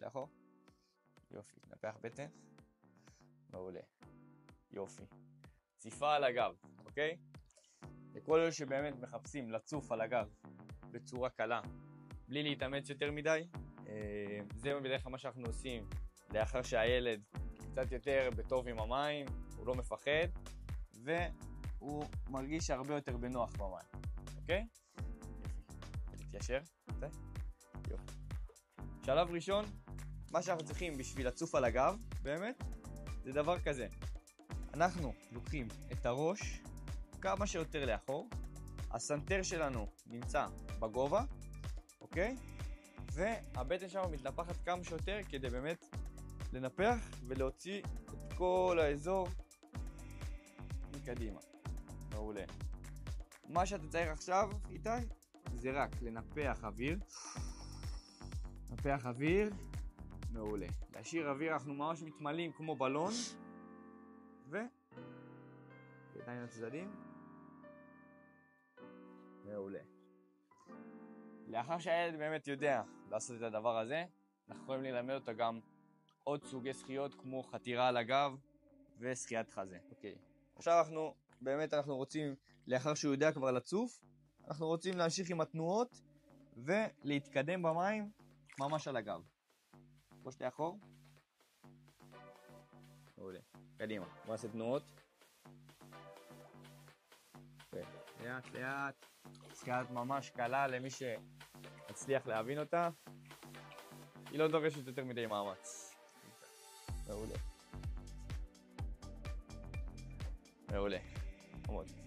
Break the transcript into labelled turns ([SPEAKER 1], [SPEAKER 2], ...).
[SPEAKER 1] לאחור. יופי, תנפח בטן. מעולה. יופי. ציפה על הגב, אוקיי? לכל אלה שבאמת מחפשים לצוף על הגב בצורה קלה, בלי להתאמץ יותר מדי, זה בדרך כלל מה שאנחנו עושים לאחר שהילד קצת יותר בטוב עם המים, הוא לא מפחד, והוא מרגיש הרבה יותר בנוח במים, אוקיי? יופי. להתיישר, יופי. שלב ראשון, מה שאנחנו צריכים בשביל לצוף על הגב, באמת, זה דבר כזה. אנחנו לוקחים את הראש כמה שיותר לאחור, הסנטר שלנו נמצא בגובה, אוקיי? והבטן שלנו מתנפחת כמה שיותר כדי באמת לנפח ולהוציא את כל האזור מקדימה. מעולה. מה שאתה צריך עכשיו, איתי, זה רק לנפח אוויר. נפח אוויר. מעולה. להשאיר אוויר, אנחנו ממש מתמלאים כמו בלון. ידיים לצדדים. מעולה. לאחר שהילד באמת יודע לעשות את הדבר הזה, אנחנו יכולים ללמד אותו גם עוד סוגי שחיות כמו חתירה על הגב ושחיית חזה. אוקיי. עכשיו אנחנו רוצים, לאחר שהוא יודע כבר לצוף, אנחנו רוצים להמשיך עם התנועות ולהתקדם במים ממש על הגב. פושט לאחור. מעולה. קדימה. בוא נעשה תנועות. לאט לאט. שחייה ממש קלה למי שמצליח להבין אותה. היא לא דורשת יותר מדי מאמץ. מעולה. מעולה. עמוד.